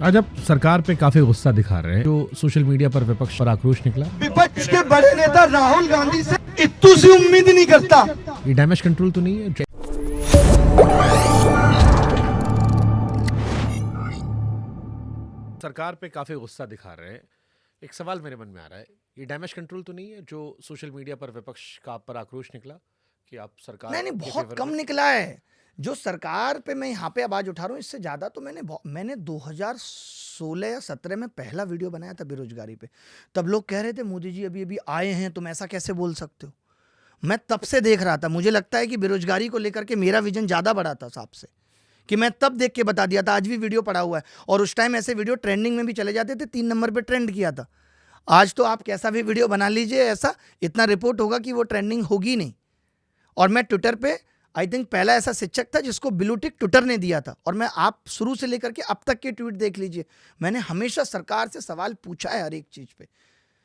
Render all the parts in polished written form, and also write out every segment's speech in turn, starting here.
आज आप सरकार पे काफी गुस्सा दिखा रहे हैं। जो सोशल मीडिया पर विपक्ष पर आक्रोश निकला, विपक्ष के बड़े नेता राहुल गांधी से इत्तू सी उम्मीद नहीं करता। ये डैमेज कंट्रोल तो नहीं है? सरकार पे काफी गुस्सा दिखा रहे हैं। एक सवाल मेरे मन में आ रहा है, ये डैमेज कंट्रोल तो नहीं है जो सोशल मीडिया पर विपक्ष का आप पर आक्रोश निकला कि आप सरकार नहीं के बहुत फेवर कम में? निकला है। जो सरकार पे मैं यहाँ पे आवाज उठा रहा हूँ, इससे ज्यादा तो मैंने 2016 या 17 में पहला वीडियो बनाया था बेरोजगारी पे। तब लोग कह रहे थे मोदी जी अभी अभी आए हैं, तुम ऐसा कैसे बोल सकते हो। मैं तब से देख रहा था, मुझे लगता है कि बेरोजगारी को लेकर के मेरा विजन ज्यादा बड़ा था साहब से, कि मैं तब देख के बता दिया था। आज भी वीडियो पड़ा हुआ है, और उस टाइम ऐसे वीडियो ट्रेंडिंग में भी चले जाते थे, 3 नंबर पे ट्रेंड किया था। आज तो आप कैसा भी वीडियो बना लीजिए, ऐसा इतना रिपोर्ट होगा कि वो ट्रेंडिंग होगी नहीं। और मैं ट्विटर पे आई थिंक पहला ऐसा शिक्षक था जिसको ब्लू टिक ट्विटर ने दिया था। और मैं आप शुरू से लेकर के अब तक के ट्वीट देख लीजिए, मैंने हमेशा सरकार से सवाल पूछा है हर एक चीज पे।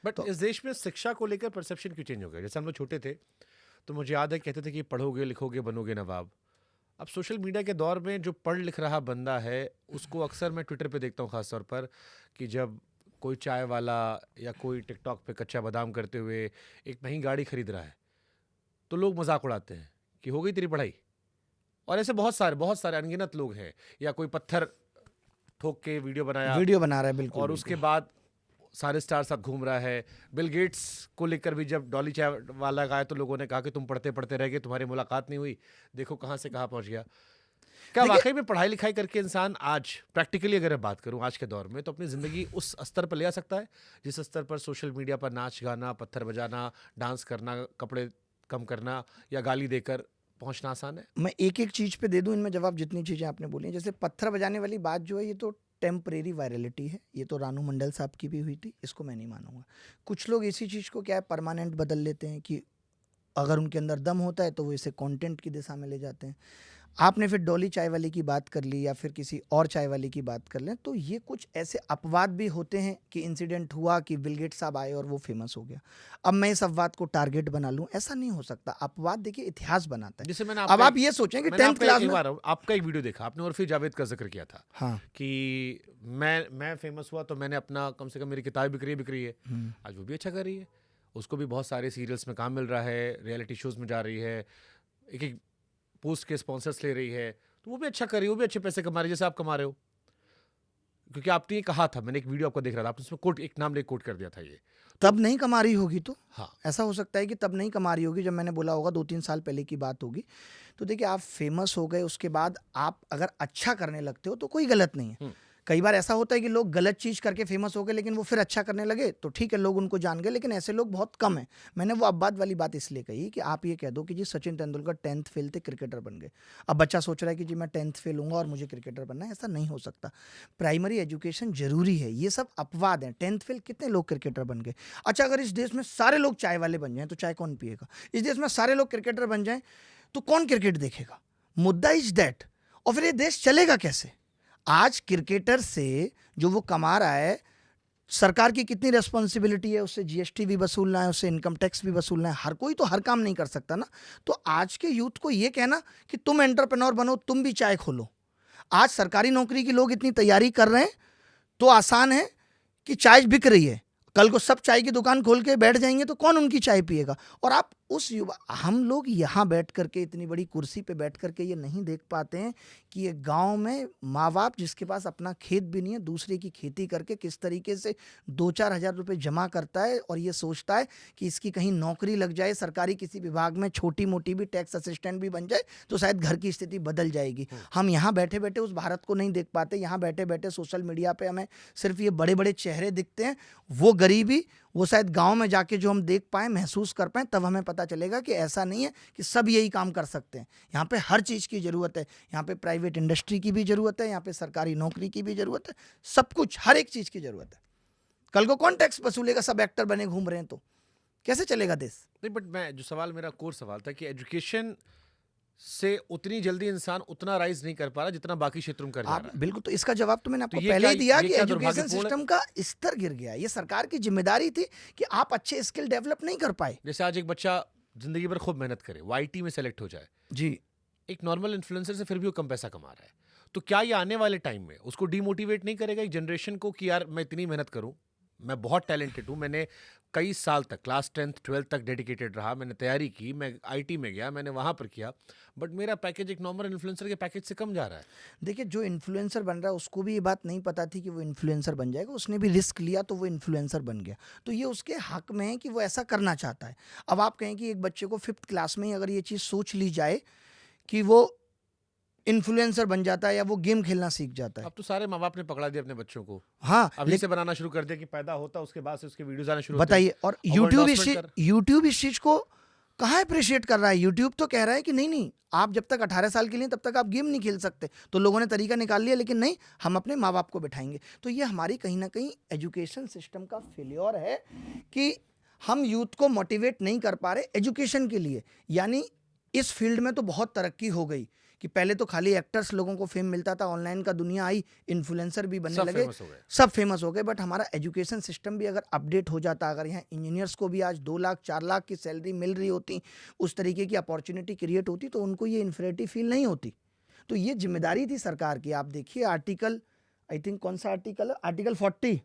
बट इस देश में शिक्षा को लेकर परसेप्शन क्यों चेंज हो गया? जैसे हम लोग छोटे थे तो मुझे याद है, कहते थे कि पढ़ोगे लिखोगे बनोगे नवाब। अब सोशल मीडिया के दौर में जो पढ़ लिख रहा बंदा है, उसको अक्सर मैं ट्विटर पे देखता हूँ खासतौर पर, कि जब कोई चाय वाला या कोई टिकटॉक पे कच्चा बादाम करते हुए एक महंगी गाड़ी खरीद रहा है, तो लोग मजाक उड़ाते हैं कि हो गई तेरी पढ़ाई। और ऐसे बहुत सारे अनगिनत लोग हैं। या कोई पत्थर ठोक के वीडियो बना रहा है, बिल्कुल, और उसके बाद सारे स्टार साथ घूम रहा है। बिल गेट्स को लेकर भी जब डॉली चाय वाला आया तो लोगों ने कहा कि तुम पढ़ते पढ़ते रह गए, तुम्हारी मुलाकात नहीं हुई, देखो कहाँ से कहाँ पहुंच गया। क्या वाकई में पढ़ाई लिखाई करके इंसान आज प्रैक्टिकली अगर मैं बात करूं आज के दौर में, तो अपनी जिंदगी उस स्तर पर ले आ सकता है जिस स्तर पर सोशल मीडिया पर नाच गाना, पत्थर बजाना, डांस करना, कपड़े कम करना या गाली देकर पहुंचना आसान है? मैं एक एक चीज पे दे दूं इनमें जवाब, जितनी चीजें आपने बोली। जैसे पत्थर बजाने वाली बात जो है, ये तो टेम्परेरी वायरलिटी है। ये तो रानू मंडल साहब की भी हुई थी, इसको मैं नहीं मानूंगा। कुछ लोग इसी चीज को क्या है परमानेंट बदल लेते हैं, कि अगर उनके अंदर दम होता है तो वो इसे कंटेंट की दिशा में ले जाते हैं। आपने फिर डॉली चाय वाले की बात कर ली या फिर किसी और चाय वाले की बात कर लें, तो ये कुछ ऐसे अपवाद भी होते हैं कि इंसिडेंट हुआ कि बिल गेट्स साहब आए और वो फेमस हो गया। अब मैं इस अपवाद को टारगेट बना लूं, ऐसा नहीं हो सकता। अपवाद देखिए इतिहास बनाता है। जैसे मैंने अब आप ये सोचें कि 10th क्लास में आपका एक वीडियो देखा, आपने उर्फी जावेद का जिक्र किया था। हाँ, कि मैं फेमस हुआ तो मैंने अपना, कम से कम मेरी किताब बिक रही है। आज वो भी अच्छा कर रही है, उसको भी बहुत सारे सीरियल्स में काम मिल रहा है, रियलिटी शोज में जा रही है, एक एक पोस्ट के स्पॉन्सर्स ले रही है, तो वो भी अच्छा कर रही है, वो भी अच्छे पैसे कमा रही है जैसे आप कमा रहे हो। क्योंकि आपने ये कहा था, मैंने एक वीडियो आपको देख रहा था, आपने उसमें कोट, एक नाम ले कोट कर दिया था ये। तब नहीं कमा रही होगी तो हाँ, ऐसा हो सकता है कि तब नहीं कमा रही होगी जब मैंने बोला होगा, 2-3 साल पहले की बात होगी। तो देखिए, आप फेमस हो गए, उसके बाद आप अगर अच्छा करने लगते हो तो कोई गलत नहीं है। कई बार ऐसा होता है कि लोग गलत चीज करके फेमस हो गए, लेकिन वो फिर अच्छा करने लगे तो ठीक है, लोग उनको जान गए, लेकिन ऐसे लोग बहुत कम हैं। मैंने वो अपवाद वाली बात इसलिए कही कि आप ये कह दो कि जी सचिन तेंदुलकर 10th फेल थे, क्रिकेटर बन गए। अब बच्चा सोच रहा है कि जी मैं 10th फेल हूंगा और मुझे क्रिकेटर बनना है, ऐसा नहीं हो सकता। प्राइमरी एजुकेशन जरूरी है, ये सब अपवाद हैं। 10th फेल कितने लोग क्रिकेटर बन गए। अच्छा, अगर इस देश में सारे लोग चाय वाले बन जाएं तो चाय कौन पिएगा? इस देश में सारे लोग क्रिकेटर बन जाएं तो कौन क्रिकेट देखेगा? मुद्दा इज दैट। और फिर ये देश चलेगा कैसे? आज क्रिकेटर से जो वो कमा रहा है, सरकार की कितनी रिस्पॉन्सिबिलिटी है, उससे जीएसटी भी वसूलना है, उससे इनकम टैक्स भी वसूलना है। हर कोई तो हर काम नहीं कर सकता ना। तो आज के यूथ को ये कहना कि तुम एंटरप्रेन्योर बनो, तुम भी चाय खोलो। आज सरकारी नौकरी की लोग इतनी तैयारी कर रहे हैं तो आसान है कि चाय बिक रही है, कल को सब चाय की दुकान खोल के बैठ जाएंगे तो कौन उनकी चाय पिएगा? और आप उस युवा, हम लोग यहाँ बैठ करके, इतनी बड़ी कुर्सी पे बैठ करके ये नहीं देख पाते हैं कि ये गांव में माँ बाप जिसके पास अपना खेत भी नहीं है, दूसरे की खेती करके किस तरीके से 2-4 हज़ार रुपये जमा करता है, और ये सोचता है कि इसकी कहीं नौकरी लग जाए सरकारी किसी विभाग में, छोटी मोटी भी टैक्स असिस्टेंट भी बन जाए तो शायद घर की स्थिति बदल जाएगी। हम यहाँ बैठे बैठे उस भारत को नहीं देख पाते। यहाँ बैठे बैठे सोशल मीडिया पे हमें सिर्फ ये बड़े बड़े चेहरे दिखते हैं। वो गरीबी, वो शायद गांव में जाके जो हम देख पाएं, महसूस कर पाएं, तब हमें पता चलेगा कि ऐसा नहीं है कि सब यही काम कर सकते हैं। यहाँ पे हर चीज़ की ज़रूरत है। यहाँ पे प्राइवेट इंडस्ट्री की भी ज़रूरत है, यहाँ पे सरकारी नौकरी की भी ज़रूरत है, सब कुछ, हर एक चीज़ की ज़रूरत है। कल को कौन टैक्स वसूलेगा? सब एक्टर बने घूम रहे हैं तो कैसे चलेगा देश? नहीं, बट मैं जो सवाल, मेरा कोर सवाल था कि एजुकेशन से उतनी जल्दी इंसान उतना राइज नहीं कर पा रहा जितना बाकी क्षेत्रों में कर जा रहा है। बिल्कुल, तो इसका जवाब तो मैंने आपको ये पहले ही दिया ये कि क्या एजुकेशन दुर्भाग्यपूर्ण सिस्टम का स्तर गिर गया। ये सरकार की जिम्मेदारी थी कि आप अच्छे स्किल डेवलप नहीं कर पाए। जैसे आज एक बच्चा जिंदगी भर खूब मेहनत करे, वो आईटी में सेलेक्ट हो जाए जी, एक नॉर्मल इन्फ्लुएंसर से, फिर भी वो कम पैसा कमा रहा है, तो क्या ये आने वाले टाइम में उसको डीमोटिवेट नहीं करेगा एक जनरेशन को कि यार मैं इतनी मेहनत करूं, मैं बहुत टैलेंटेड हूं, मैंने कई साल तक क्लास 10th 12th तक डेडिकेटेड रहा, मैंने तैयारी की, मैं आईटी में गया, मैंने वहां पर किया, बट मेरा पैकेज एक नॉर्मल इन्फ्लुएंसर के पैकेज से कम जा रहा है। देखिए, जो इन्फ्लुएंसर बन रहा है उसको भी ये बात नहीं पता थी कि वो इन्फ्लुएंसर बन जाएगा, उसने भी रिस्क लिया तो वो इन्फ्लुएंसर बन गया। तो ये उसके हक में है कि वो ऐसा करना चाहता है। अब आप कहें कि एक बच्चे को 5th क्लास में ही अगर ये चीज़ सोच ली जाए कि वो इन्फ्लुएंसर बन जाता है या वो गेम खेलना सीख जाता है। अब तो सारे माँ बाप ने पकड़ा दिया अपने बच्चों को, हाँ, अभी से बनाना शुरू कर दिया कि पैदा होता उसके बाद से उसके वीडियोस आना शुरू होते हैं। बताइए। और वो यूट्यूब endorsement यूट्यूब इस चीज़ को कहाँ अप्रिशिएट कर रहा है? यूट्यूब तो कह रहा है कि नहीं नहीं, आप जब तक 18 साल के लिए तब तक आप गेम नहीं खेल सकते। तो लोगों ने तरीका निकाल लिया, लेकिन नहीं, हम अपने माँ बाप को बिठाएंगे। तो ये हमारी कहीं ना कहीं एजुकेशन सिस्टम का फेल्योर है कि हम यूथ को मोटिवेट नहीं कर पा रहे एजुकेशन के लिए। यानी इस फील्ड में तो बहुत तरक्की हो गई कि पहले तो खाली एक्टर्स लोगों को फेम मिलता था, ऑनलाइन का दुनिया आई, इन्फ्लुएंसर भी बनने सब लगे, फेमस हो गए। सब फेमस हो गए। बट हमारा एजुकेशन सिस्टम भी अगर अपडेट हो जाता, अगर यहाँ इंजीनियर्स को भी आज 2 लाख 4 लाख की सैलरी मिल रही होती, उस तरीके की अपॉर्चुनिटी क्रिएट होती, तो उनको ये इन्फिनिटी फील नहीं होती। तो ये जिम्मेदारी थी सरकार की। आप देखिए आर्टिकल, आई थिंक कौन सा आर्टिकल है, आर्टिकल 40,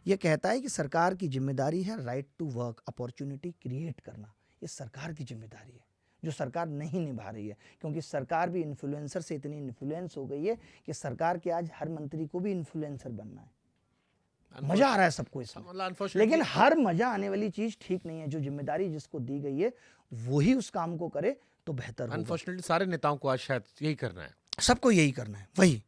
ये कहता है कि सरकार की जिम्मेदारी है right to work, opportunity create करना। ये सरकार की जिम्मेदारी है जो सरकार नहीं निभा रही है, क्योंकि सरकार भी इन्फ्लुएंसर से इतनी इन्फ्लुएंस हो गई है कि सरकार के आज हर मंत्री को भी इन्फ्लुएंसर बनना है। मजा आ रहा है सबको इसमें, Unfortunately, लेकिन हर मजा आने वाली चीज ठीक नहीं है। जो जिम्मेदारी जिसको दी गई है वही उस काम को करे तो बेहतर होगा। अनफॉर्चुनेटली सारे नेताओं को आज शायद यही करना है। सबको यही करना है, वही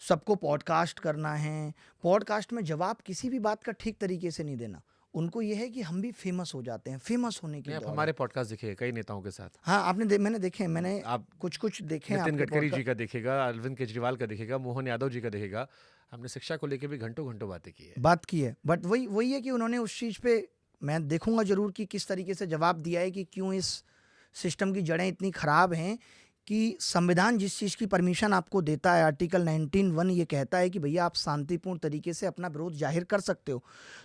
सबको पॉडकास्ट करना है। पॉडकास्ट में जवाब किसी भी बात का ठीक तरीके से नहीं देना। उनको ये है कि हम भी फेमस हो जाते हैं, फेमस होने की नहीं, आप दौड़ है। हमारे पॉडकास्ट देखे कई नेताओं के साथ। हाँ, आपने मैंने देखे, मैंने आप कुछ देखे हैं नितिन आपके गडकरी जी podcast। का देखेगा, अरविंद केजरीवाल का देखेगा, मोहन यादव जी का देखेगा। हमने शिक्षा को लेकर भी घंटों घंटों बातें की है। बात की है, बट वही है कि उन्होंने उस चीज़ पे, मैं देखूंगा जरूर कि किस तरीके से जवाब दिया है कि क्यों इस सिस्टम की जड़ें इतनी खराब हैं कि संविधान जिस चीज़ की परमिशन आपको देता है, आर्टिकल 19(1) ये कहता है कि भैया आप शांतिपूर्ण तरीके से अपना विरोध जाहिर कर सकते हो,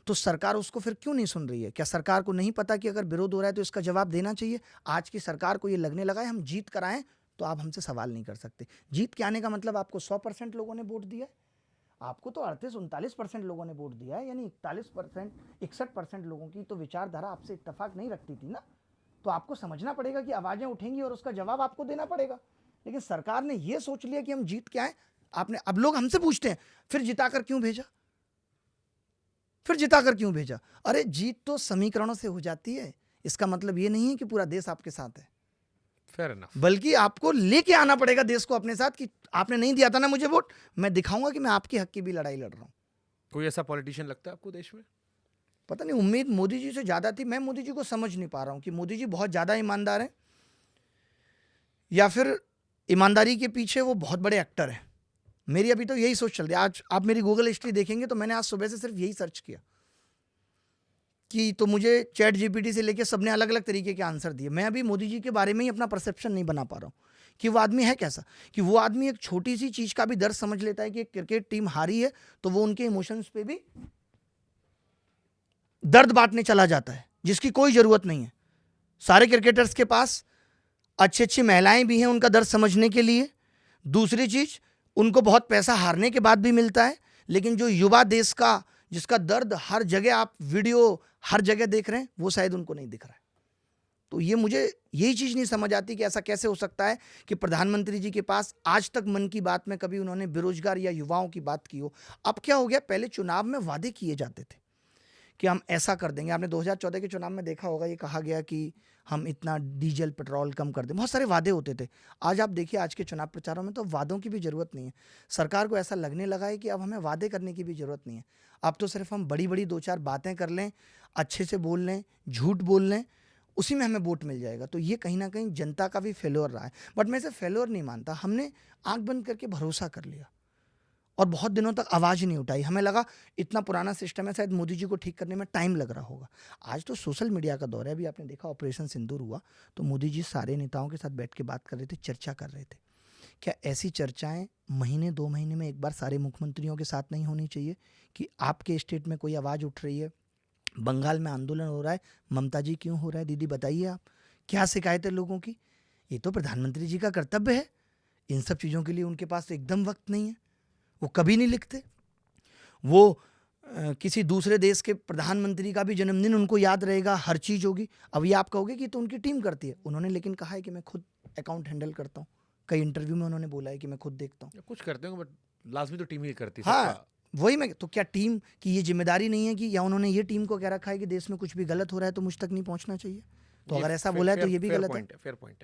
तो सरकार उसको फिर क्यों नहीं सुन रही है? क्या सरकार को नहीं पता कि अगर विरोध हो रहा है तो इसका जवाब देना चाहिए? आज की सरकार को ये लगने लगा है हम जीत कर आएं तो आप हमसे सवाल नहीं कर सकते। जीत के आने का मतलब आपको 100% लोगों ने वोट दिया है, आपको तो 38-39% लोगों ने वोट दिया है, यानी 41% 61% लोगों की तो विचारधारा आपसे इत्तेफाक नहीं रखती थी ना। तो आपको समझना पड़ेगा कि आवाजें उठेंगी और उसका जवाब आपको देना पड़ेगा। लेकिन सरकार ने यह सोच लिया कि हम जीत के आए। आपने, अब लोग हमसे पूछते हैं फिर जिताकर क्यों भेजा, फिर जिताकर क्यों भेजा? अरे जीत तो समीकरणों से हो जाती है, इसका मतलब ये नहीं है कि पूरा देश आपके साथ है, फेयर इनफ। बल्कि आपको लेके आना पड़ेगा देश को अपने साथ कि आपने नहीं दिया था ना मुझे वोट, मैं दिखाऊंगा कि मैं आपके हक की भी लड़ाई लड़ रहा हूं। कोई ऐसा पॉलिटिशियन लगता है आपको देश में? पता नहीं, उम्मीद मोदी जी से ज्यादा थी। मैं मोदी जी को समझ नहीं पा रहा हूं कि मोदी जी बहुत ज्यादा ईमानदार हैं या फिर ईमानदारी के पीछे वो बहुत बड़े एक्टर हैं। मेरी अभी तो यही सोच चल रही है। आज आप मेरी गूगल हिस्ट्री देखेंगे तो मैंने आज सुबह से सिर्फ यही सर्च किया कि, तो मुझे चैट जीपीटी से लेके सबने अलग अलग तरीके के आंसर दिए। मैं अभी मोदी जी के बारे में ही अपना परसेप्शन नहीं बना पा रहा हूँ कि वो आदमी है कैसा, कि वो आदमी एक छोटी सी चीज का भी दर्द समझ लेता है कि एक क्रिकेट टीम हारी है तो वो उनके इमोशंस पे भी दर्द बांटने चला जाता है, जिसकी कोई जरूरत नहीं है। सारे क्रिकेटर्स के पास अच्छी अच्छी महिलाएं भी हैं उनका दर्द समझने के लिए। दूसरी चीज, उनको बहुत पैसा हारने के बाद भी मिलता है, लेकिन जो युवा देश का, जिसका दर्द हर जगह आप वीडियो हर जगह देख रहे हैं, वो शायद उनको नहीं दिख रहा है। तो ये, मुझे यही चीज नहीं समझ आती कि ऐसा कैसे हो सकता है कि प्रधानमंत्री जी के पास आज तक मन की बात में कभी उन्होंने बेरोजगार या युवाओं की बात की हो। अब क्या हो गया, पहले चुनाव में वादे किए जाते थे कि हम ऐसा कर देंगे। आपने 2014 के चुनाव में देखा होगा, ये कहा गया कि हम इतना डीजल पेट्रोल कम कर दें, बहुत सारे वादे होते थे। आज आप देखिए आज के चुनाव प्रचारों में तो वादों की भी जरूरत नहीं है। सरकार को ऐसा लगने लगा है कि अब हमें वादे करने की भी जरूरत नहीं है, अब तो सिर्फ हम बड़ी बड़ी 2-4 बातें कर लें, अच्छे से बोल लें, झूठ बोल लें, उसी में हमें वोट मिल जाएगा। तो ये कहीं ना कहीं जनता का भी फेल्योर रहा है। बट मैं इसे फेल्योर नहीं मानता, हमने आंख बंद करके भरोसा कर लिया और बहुत दिनों तक आवाज नहीं उठाई। हमें लगा इतना पुराना सिस्टम है, शायद मोदी जी को ठीक करने में टाइम लग रहा होगा। आज तो सोशल मीडिया का दौर है। अभी आपने देखा ऑपरेशन सिंदूर हुआ तो मोदी जी सारे नेताओं के साथ बैठ के बात कर रहे थे, चर्चा कर रहे थे। क्या ऐसी चर्चाएं महीने 2 महीने में एक बार सारे मुख्यमंत्रियों के साथ नहीं होनी चाहिए कि आपके स्टेट में कोई आवाज़ उठ रही है, बंगाल में आंदोलन हो रहा है, ममता जी क्यों हो रहा है, दीदी बताइए आप क्या शिकायत है लोगों की? ये तो प्रधानमंत्री जी का कर्तव्य है। इन सब चीज़ों के लिए उनके पास एकदम वक्त नहीं है, वो कभी नहीं लिखते। वो किसी दूसरे देश के प्रधानमंत्री का भी जन्मदिन उनको याद रहेगा, हर चीज़ होगी। अब ये आप कहोगे कि तो उनकी टीम करती है, उन्होंने लेकिन कहा है कि मैं खुद अकाउंट हैंडल करता हूँ। कई इंटरव्यू में उन्होंने बोला है कि मैं खुद देखता हूँ। कुछ करते होंगे बट लाजमी तो टीम ही करती है। हाँ, वही मैं तो, क्या टीम की ये जिम्मेदारी नहीं है कि, या उन्होंने ये टीम को कह रखा है कि देश में कुछ भी गलत हो रहा है तो मुझ तक नहीं पहुंचना चाहिए? तो अगर ऐसा बोला है तो ये भी गलत है। फेयर पॉइंट है।